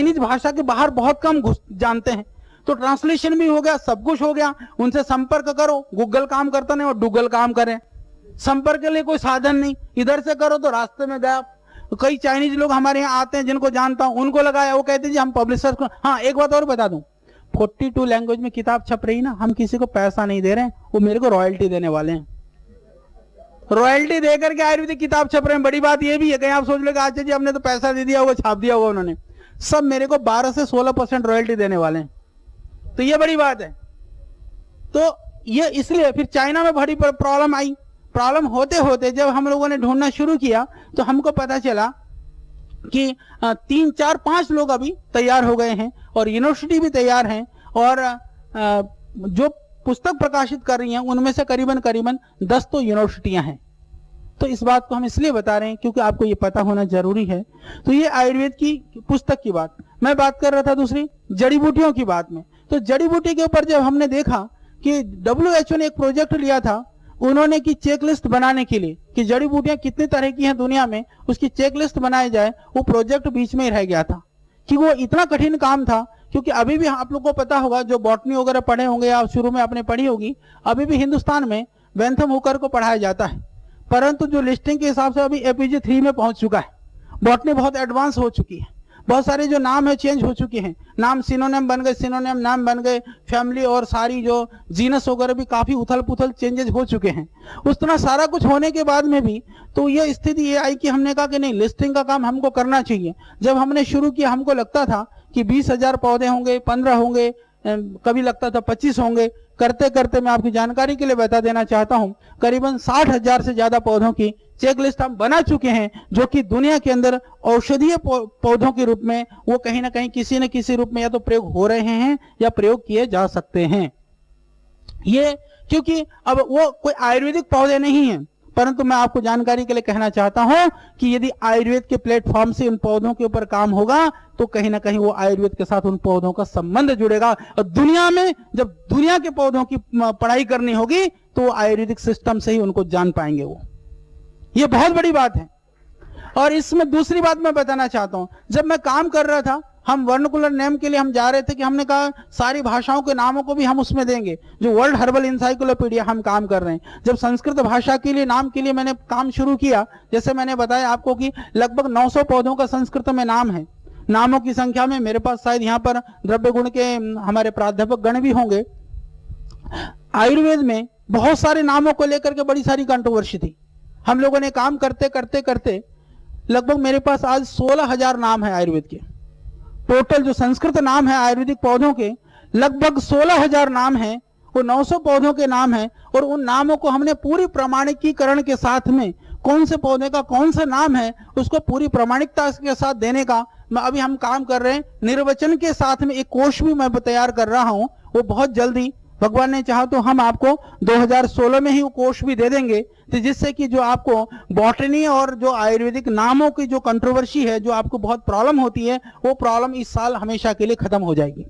Chinese भाषा के बाहर बहुत कम जानते हैं, तो ट्रांसलेशन भी हो गया, सब कुछ हो गया। उनसे संपर्क करो, गूगल काम करता नहीं और डूगल काम करे, संपर्क के लिए कोई साधन नहीं, इधर से करो तो रास्ते में गया। कई चाइनीज लोग हमारे यहाँ आते हैं जिनको जानता हूं, उनको लगाया, वो कहते हैं जी हम पब्लिशर्स को। हाँ, एक बात और बता दूं, 42 लैंग्वेज में किताब छप रही ना, हम किसी को पैसा नहीं दे रहे हैं, वो मेरे को रॉयल्टी देने वाले हैं। रॉयल्टी देकर के आयुर्वेदिक किताब छप रहे हैं। बड़ी बात ये भी है, कहीं आप सोच लो अच्छा जी हमने तो पैसा दे दिया होगा, छाप दिया होगा उन्होंने, सब मेरे को 12 से 16% रॉयल्टी देने वाले हैं। तो ये बड़ी बात है। तो ये इसलिए फिर चाइना में बड़ी प्रॉब्लम आई। प्रॉब्लम होते होते जब हम लोगों ने ढूंढना शुरू किया तो हमको पता चला कि 3, 4, 5 लोग अभी तैयार हो गए हैं और यूनिवर्सिटी भी तैयार हैं, और जो पुस्तक प्रकाशित कर रही हैं उनमें से करीबन 10 तो यूनिवर्सिटियां हैं। तो इस बात को हम इसलिए बता रहे हैं क्योंकि आपको ये पता होना जरूरी है। तो ये आयुर्वेद की पुस्तक की बात, मैं बात कर रहा था दूसरी जड़ी बूटियों की बात में। तो जड़ी बूटी के ऊपर जब हमने देखा कि WHO ने एक प्रोजेक्ट लिया था, उन्होंने की चेकलिस्ट बनाने के लिए कि जड़ी बूटियां कितनी तरह की हैं दुनिया में, उसकी चेकलिस्ट बनाई जाए, वो प्रोजेक्ट बीच में ही रह गया था कि वो इतना कठिन काम था। क्योंकि अभी भी आप लोग को पता होगा, जो बॉटनी वगैरह पढ़े होंगे या शुरू में आपने पढ़ी होगी, अभी भी हिंदुस्तान में बेंथम हुकर को पढ़ाया जाता है, परंतु जो लिस्टिंग के हिसाब से अभी APG 3 में पहुंच चुका है। बॉटनी बहुत एडवांस हो चुकी है, बहुत सारे जो नाम है चेंज हो चुके हैं, नाम सिनोनिम बन गए, सिनोनिम नाम बन गए, फैमिली और सारी जो जीनस वगैरह भी काफी उथल पुथल चेंजेस हो चुके हैं। उस तरह सारा कुछ होने के बाद में भी तो ये स्थिति ये आई कि हमने कहा कि नहीं, लिस्टिंग का काम हमको करना चाहिए। जब हमने शुरू किया हमको लगता था कि 20,000 पौधे होंगे, 15 होंगे, कभी लगता था 25 होंगे। करते करते मैं आपकी जानकारी के लिए बता देना चाहता हूं, करीबन 60,000 से ज्यादा पौधों की चेकलिस्ट हम बना चुके हैं, जो कि दुनिया के अंदर औषधीय पौधों के रूप में वो कहीं ना कहीं किसी न किसी रूप में या तो प्रयोग हो रहे हैं या प्रयोग किए जा सकते हैं। ये क्योंकि अब वो कोई आयुर्वेदिक पौधे नहीं है, परंतु मैं आपको जानकारी के लिए कहना चाहता हूं कि यदि आयुर्वेद के प्लेटफॉर्म से उन पौधों के ऊपर काम होगा तो कहीं ना कहीं वो आयुर्वेद के साथ उन पौधों का संबंध जुड़ेगा। और दुनिया में जब दुनिया के पौधों की पढ़ाई करनी होगी तो वो आयुर्वेदिक सिस्टम से ही उनको जान पाएंगे। वो ये बहुत बड़ी बात है। और इसमें दूसरी बात मैं बताना चाहता हूं, जब मैं काम कर रहा था, हम वर्नाकुलर नेम के लिए हम जा रहे थे कि हमने कहा सारी भाषाओं के नामों को भी हम उसमें देंगे, जो वर्ल्ड हर्बल इंसाइक्लोपीडिया हम काम कर रहे हैं। जब संस्कृत भाषा के लिए नाम के लिए मैंने काम शुरू किया, जैसे मैंने बताया आपको कि लगभग 900 पौधों का संस्कृत में नाम है। नामों की संख्या में मेरे पास शायद यहाँ पर द्रव्य गुण के हमारे प्राध्यापक गण भी होंगे। आयुर्वेद में बहुत सारे नामों को लेकर के बड़ी सारी कंट्रोवर्सी थी। हम लोगों ने काम करते करते करते लगभग मेरे पास आज 16,000 नाम है आयुर्वेद के। टोटल जो संस्कृत नाम है आयुर्वेदिक पौधों के लगभग 16,000 नाम है, वो 900 पौधों के नाम है। और उन नामों को हमने पूरी प्रमाणिकीकरण के साथ में कौन से पौधे का कौन सा नाम है उसको पूरी प्रामाणिकता के साथ देने का मैं अभी हम काम कर रहे हैं। निर्वचन के साथ में एक कोश भी मैं तैयार कर रहा हूं, वो बहुत जल्दी भगवान ने चाहा तो हम आपको 2016 में ही वो कोश भी दे देंगे, तो जिससे कि जो आपको बॉटनी और जो आयुर्वेदिक नामों की जो कंट्रोवर्सी है, जो आपको बहुत प्रॉब्लम होती है, वो प्रॉब्लम इस साल हमेशा के लिए खत्म हो जाएगी।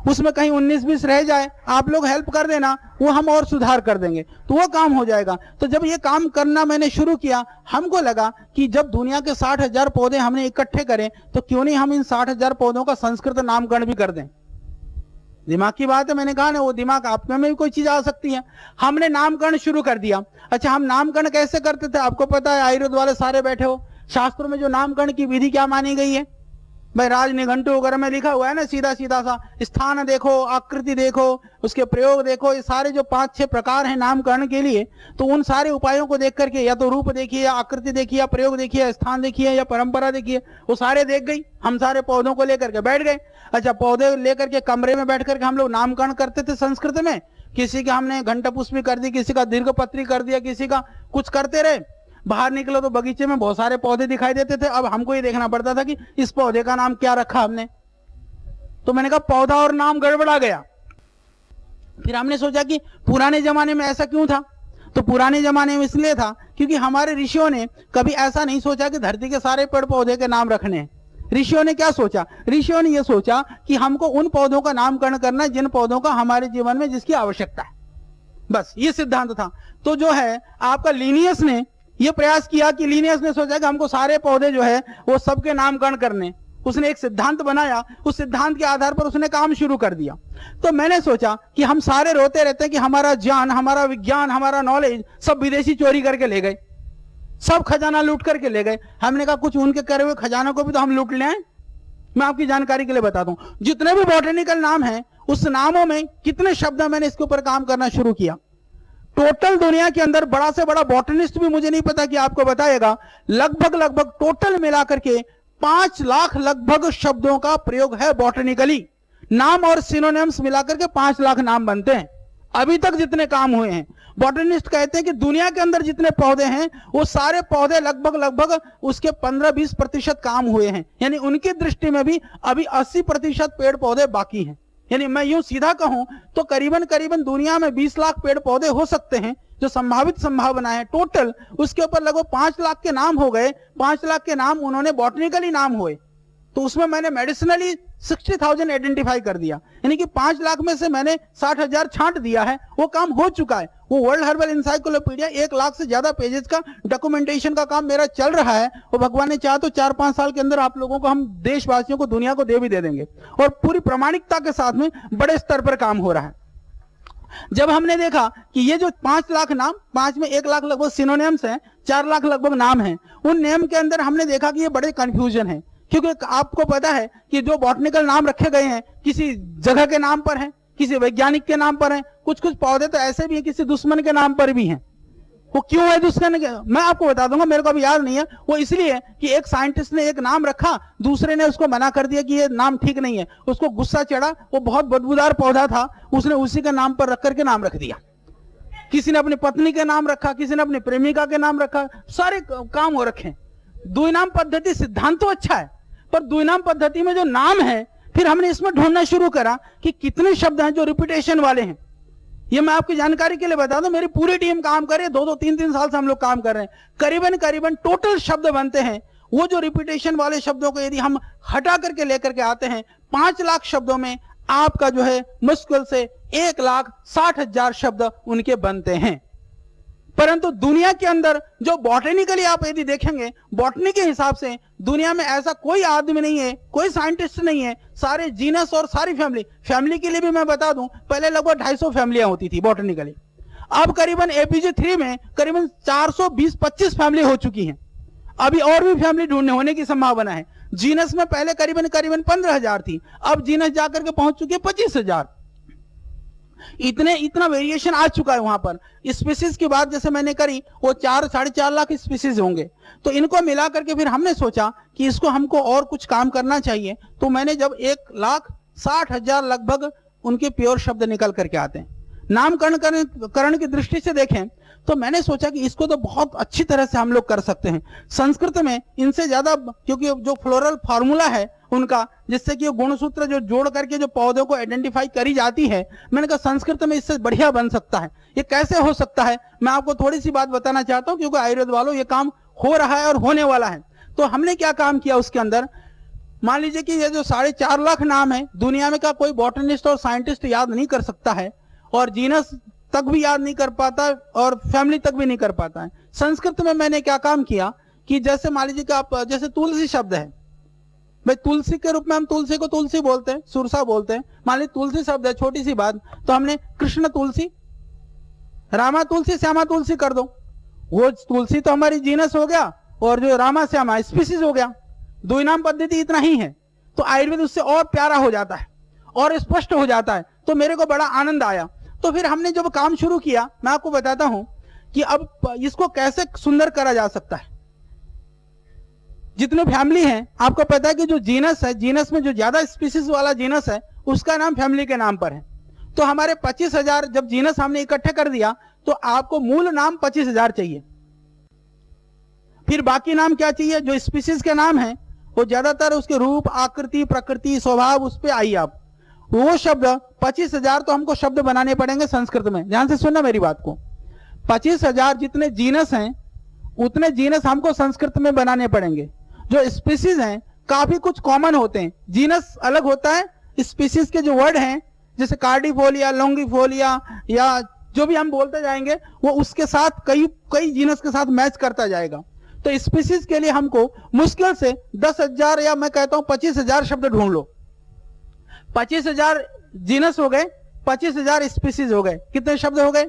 उसमें कहीं 19-20 रह जाए, आप लोग हेल्प कर देना, वो हम और सुधार कर देंगे, तो वो काम हो जाएगा। तो जब ये काम करना मैंने शुरू किया, हमको लगा कि जब दुनिया के 60,000 पौधे हमने इकट्ठे करें तो क्यों नहीं हम इन 60,000 पौधों का संस्कृत नामकरण भी कर दें। दिमाग की बात है, मैंने कहा ना, वो दिमाग आप में भी कोई चीज आ सकती है। हमने नामकरण शुरू कर दिया। अच्छा, हम नामकरण कैसे करते थे आपको पता है, आयुर्वेद वाले सारे बैठे हो, शास्त्रों में जो नामकरण की विधि क्या मानी गई है भाई, राज निघंटु वगैरह में लिखा हुआ है ना, सीधा सीधा सा स्थान देखो, आकृति देखो, उसके प्रयोग देखो, ये सारे जो 5-6 प्रकार हैं नामकरण के लिए, तो उन सारे उपायों को देख करके या तो रूप देखिए या आकृति देखिए या प्रयोग देखिए या स्थान देखिए या परंपरा देखिए, वो सारे देख गई। हम सारे पौधों को लेकर के बैठ गए। अच्छा, पौधे लेकर के कमरे में बैठ करके हम लोग नामकरण करते थे संस्कृत में। किसी का हमने घंटा पुष्पी कर दी, किसी का दीर्घ पत्री कर दिया, किसी का कुछ करते रहे। बाहर निकलो तो बगीचे में बहुत सारे पौधे दिखाई देते थे। अब हमको ये देखना पड़ता था कि इस पौधे का नाम क्या रखा हमने। तो मैंने कहा पौधा और नाम गड़बड़ा गया। फिर हमने सोचा कि पुराने जमाने में ऐसा क्यों था, तो पुराने जमाने में इसलिए था क्योंकि हमारे ऋषियों ने कभी ऐसा नहीं सोचा कि धरती के सारे पेड़ पौधे के नाम रखने हैं। ऋषियों ने क्या सोचा, ऋषियों ने यह सोचा कि हमको उन पौधों का नामकरण करना है जिन पौधों का हमारे जीवन में जिसकी आवश्यकता है, बस ये सिद्धांत था। तो जो है आपका लीनियस ने ये प्रयास किया कि लीनियस ने सोचा कि हमको सारे पौधे जो है वो सबके नामकरण करने। उसने एक सिद्धांत बनाया, उस सिद्धांत के आधार पर उसने काम शुरू कर दिया। तो मैंने सोचा कि हम सारे रोते रहते हैं कि हमारा ज्ञान, हमारा विज्ञान, हमारा नॉलेज सब विदेशी चोरी करके ले गए, सब खजाना लूट करके ले गए। हमने कहा कुछ उनके करे हुए खजाना को भी तो हम लूट ले आए। मैं आपकी जानकारी के लिए बताता हूं, जितने भी बॉटनिकल नाम हैं, उस नामों में कितने शब्द हैं, मैंने इसके ऊपर काम करना शुरू किया। टोटल दुनिया के अंदर बड़ा से बड़ा बॉटनिस्ट भी मुझे नहीं पता कि आपको बताएगा, लगभग टोटल मिलाकर के 5 लाख लगभग शब्दों का प्रयोग है बॉटनिकली। नाम और सिनोनिम्स मिलाकर के 5 लाख नाम बनते हैं अभी तक जितने काम हुए हैं। बॉटनिस्ट कहते हैं कि दुनिया के अंदर जितने पौधे हैं वो सारे पौधे लगभग उसके 15-20% काम हुए हैं, यानी उनकी दृष्टि में भी अभी 80% पेड़ पौधे बाकी हैं। यानी मैं यूं सीधा कहूं तो करीबन दुनिया में 20 लाख पेड़ पौधे हो सकते हैं जो संभावित संभावना है टोटल। उसके ऊपर लगभग 5 लाख के नाम हो गए। 5 लाख के नाम उन्होंने बॉटनिकली नाम हुए, तो उसमें मैंने मेडिसिनली 60,000 आइडेंटिफाई कर दिया, यानी कि 5 लाख में से मैंने 60,000 छांट दिया है। वो काम हो चुका है। वो वर्ल्ड हर्बल इंसाइक्लोपीडिया 1 लाख से ज्यादा पेजेस का डॉक्यूमेंटेशन का काम मेरा चल रहा है। वो भगवान ने चाहा तो 4-5 साल के अंदर आप लोगों को, हम देशवासियों को, दुनिया को दे भी दे देंगे, और पूरी प्रामाणिकता के साथ में बड़े स्तर पर काम हो रहा है। जब हमने देखा कि ये जो 5 लाख नाम, 5 में 1 लाख लगभग सिनोनिम्स हैं, 4 लाख लगभग नाम हैं, उन नेम के अंदर हमने देखा कि ये बड़े कंफ्यूजन है, क्योंकि आपको पता है कि जो बॉटनिकल नाम रखे गए हैं किसी जगह के नाम पर हैं, किसी वैज्ञानिक के नाम पर हैं, कुछ पौधे तो ऐसे भी हैं किसी दुश्मन के नाम पर भी हैं। वो क्यों है दुश्मन के, मैं आपको बता दूंगा, मेरे को अभी याद नहीं है। वो इसलिए कि एक साइंटिस्ट ने एक नाम रखा, दूसरे ने उसको मना कर दिया कि ये नाम ठीक नहीं है, उसको गुस्सा चढ़ा, वो बहुत बदबूदार पौधा था, उसने उसी के नाम पर रख करके नाम रख दिया। किसी ने अपनी पत्नी के नाम रखा, किसी ने अपनी प्रेमिका के नाम रखा, सारे काम हो रखे। द्विनाम पद्धति सिद्धांत तो अच्छा है, पर द्विनाम पद्धति में जो नाम है, फिर हमने इसमें ढूंढना शुरू करा कि कितने शब्द हैं जो रिपीटेशन वाले हैं। ये मैं आपकी जानकारी के लिए बता दूं, मेरी पूरी टीम काम कर रही है, 2-2, 3-3 साल से हम लोग काम कर रहे हैं। करीबन टोटल शब्द बनते हैं। वो जो रिपीटेशन वाले शब्दों को यदि हम हटा करके लेकर के आते हैं, 5 लाख शब्दों में आपका जो है मुश्किल से 1,60,000 शब्द उनके बनते हैं। परंतु दुनिया के अंदर जो बॉटनिकली आप यदि देखेंगे, बॉटनी के हिसाब से दुनिया में ऐसा कोई आदमी नहीं है, कोई साइंटिस्ट नहीं है, सारे जीनस और सारी फैमिली के लिए भी मैं बता दूं, पहले लगभग 250 फैमिलियां होती थी बॉटनिकली। अब करीबन APG3 में करीबन 420-25 फैमिली हो चुकी हैं। अभी और भी फैमिली ढूंढने होने की संभावना है। जीनस में पहले करीबन 15,000 थी, अब जीनस जाकर के पहुंच चुकी है 25,000। इतना वेरिएशन आ चुका है वहां पर। स्पीसीज की बात जैसे मैंने करी, वो 4-4.5 लाख स्पीसीज होंगे। तो इनको मिला करके फिर हमने सोचा कि इसको हमको और कुछ काम करना चाहिए। तो मैंने जब 1,60,000 लगभग उनके प्योर शब्द निकल करके आते हैं, नामकरण की दृष्टि से देखें तो मैंने सोचा कि इसको तो बहुत अच्छी तरह से हम लोग कर सकते हैं। संस्कृत में इनसे ज्यादा, क्योंकि जो फ्लोरल फार्मूला है उनका, जिससे कि गुणसूत्र जो जोड़ करके जो पौधों को आइडेंटिफाई करी जाती है, मैंने कहा संस्कृत में इससे बढ़िया बन सकता है। ये कैसे हो सकता है, मैं आपको थोड़ी सी बात बताना चाहता हूं, क्योंकि आयुर्वेद वालों ये काम हो रहा है और होने वाला है। तो हमने क्या काम किया उसके अंदर, मान लीजिए कि ये जो 4.5 लाख नाम है, दुनिया में का कोई बॉटनिस्ट और साइंटिस्ट याद नहीं कर सकता है, और जीनस तक भी याद नहीं कर पाता, और फैमिली तक भी नहीं कर पाता है। संस्कृत में मैंने क्या काम किया कि जैसे मान लीजिए कि आप, जैसे तुलसी शब्द है, भाई तुलसी के रूप में हम तुलसी को तुलसी बोलते हैं, सुरसा बोलते हैं। मान लीजिए तुलसी शब्द है, छोटी सी बात, तो हमने कृष्ण तुलसी, रामा तुलसी, श्यामा तुलसी कर दो। वो तुलसी तो हमारी जीनस हो गया, और जो रामा श्यामा स्पीसीज हो गया। द्विनाम पद्धति इतना ही है, तो आयुर्वेद उससे और प्यारा हो जाता है और स्पष्ट हो जाता है। तो मेरे को बड़ा आनंद आया। तो फिर हमने जब काम शुरू किया, मैं आपको बताता हूं कि अब इसको कैसे सुंदर करा जा सकता है। जितने फैमिली हैं, आपको पता है कि जो जीनस है, जीनस में जो ज्यादा स्पीसीज वाला जीनस है, उसका नाम फैमिली के नाम पर है। तो हमारे 25,000 जब जीनस हमने इकट्ठे कर दिया, तो आपको मूल नाम 25,000 चाहिए। फिर बाकी नाम क्या चाहिए, जो स्पीसीज के नाम है वो ज्यादातर उसके रूप, आकृति, प्रकृति, स्वभाव, उस पर आइए आप। वो शब्द 25,000 तो हमको शब्द बनाने पड़ेंगे संस्कृत में। ध्यान से सुनना मेरी बात को। 25,000 जितने जीनस हैं, उतने जीनस हमको संस्कृत में बनाने पड़ेंगे। जो स्पीसीज हैं काफी कुछ कॉमन होते हैं, जीनस अलग होता है, स्पीसीज के जो वर्ड हैं जैसे कार्डिफोलिया, लॉन्गिफोलिया, या जो भी हम बोलते जाएंगे वो उसके साथ कई जीनस के साथ मैच करता जाएगा। तो स्पीसीज के लिए हमको मुश्किल से 10,000 या मैं कहता हूं 25,000 शब्द ढूंढ लो। 25,000 जीनस हो गए, 25,000 स्पीसीज हो गए। कितने शब्द हो गए?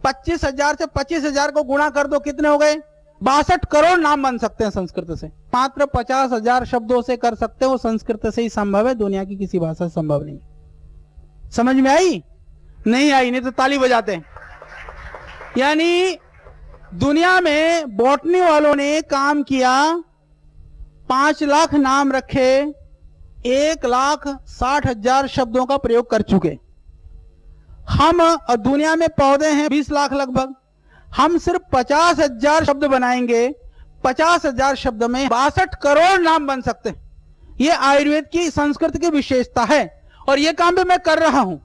25,000 से 25,000 को गुणा कर दो, कितने हो गए? 62 करोड़ नाम बन सकते हैं संस्कृत से। मात्र 50,000 शब्दों से कर सकते हो, संस्कृत से ही संभव है, दुनिया की किसी भाषा से संभव नहीं। समझ में आई? नहीं आई? नहीं तो ताली बजाते हैं। यानी दुनिया में बॉटनी वालों ने काम किया, 5 लाख नाम रखे, 1,60,000 शब्दों का प्रयोग कर चुके। हम दुनिया में पौधे हैं 20 लाख लगभग, हम सिर्फ 50,000 शब्द बनाएंगे। 50,000 शब्द में 62 करोड़ नाम बन सकते हैं। यह आयुर्वेद की संस्कृत की विशेषता है और यह काम भी मैं कर रहा हूं।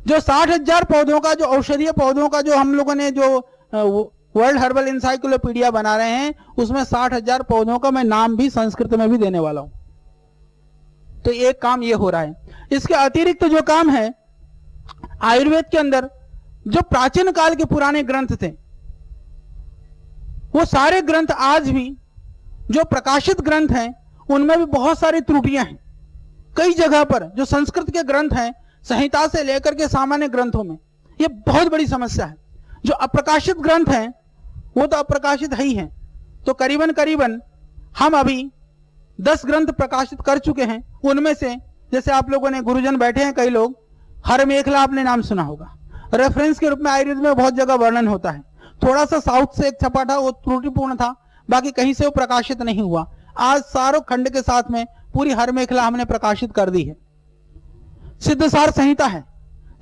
जो 60,000 पौधों का, जो औषधीय पौधों का जो हम लोगों ने जो वर्ल्ड हर्बल इंसाइक्लोपीडिया बना रहे हैं, उसमें 60,000 पौधों का मैं नाम भी संस्कृत में भी देने वाला हूं। तो एक काम ये हो रहा है। इसके अतिरिक्त तो जो काम है आयुर्वेद के अंदर, जो प्राचीन काल के पुराने ग्रंथ थे, वो सारे ग्रंथ आज भी जो प्रकाशित ग्रंथ हैं उनमें भी बहुत सारी त्रुटियां हैं। कई जगह पर जो संस्कृत के ग्रंथ हैं, संहिता से लेकर के सामान्य ग्रंथों में, ये बहुत बड़ी समस्या है। जो अप्रकाशित ग्रंथ हैं वो तो अप्रकाशित है ही हैं। तो करीबन करीबन हम अभी 10 ग्रंथ प्रकाशित कर चुके हैं। उनमें से जैसे आप लोगों ने, गुरुजन बैठे हैं कई लोग, हर मेखला आपने नाम सुना होगा। रेफरेंस के रूप में आयुर्वेद में बहुत जगह वर्णन होता है। थोड़ा सा साउथ से एक छपा था, वो त्रुटिपूर्ण था, बाकी कहीं से वो प्रकाशित नहीं हुआ। आज सारों खंड के साथ में पूरी हर मेखला हमने प्रकाशित कर दी है। सिद्धसार संहिता है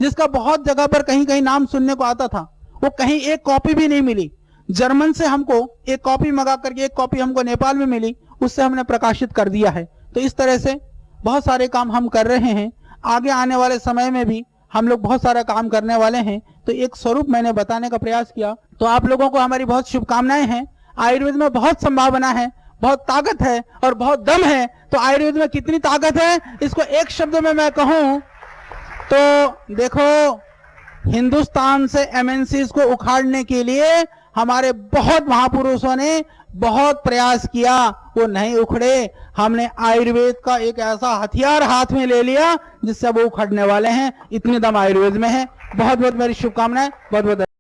जिसका बहुत जगह पर कहीं कहीं नाम सुनने को आता था, वो कहीं एक कॉपी भी नहीं मिली। जर्मन से हमको एक कॉपी मंगा करके एक कॉपी हमको नेपाल में मिली, उससे हमने प्रकाशित कर दिया है। तो इस तरह से बहुत सारे काम हम कर रहे हैं। आगे आने वाले समय में भी हम लोग बहुत सारा काम करने वाले हैं। तो एक स्वरूप मैंने बताने का प्रयास किया। तो आप लोगों को हमारी बहुत शुभकामनाएं हैं। आयुर्वेद में बहुत संभावना है, बहुत ताकत है और बहुत दम है। तो आयुर्वेद में कितनी ताकत है, इसको एक शब्द में मैं कहूं तो देखो, हिंदुस्तान से एमएनसीज को उखाड़ने के लिए हमारे बहुत महापुरुषों ने बहुत प्रयास किया, वो नहीं उखड़े। हमने आयुर्वेद का एक ऐसा हथियार हाथ में ले लिया जिससे वो उखड़ने वाले हैं। इतनी दम आयुर्वेद में है। बहुत बहुत मेरी शुभकामनाएं। बहुत बहुत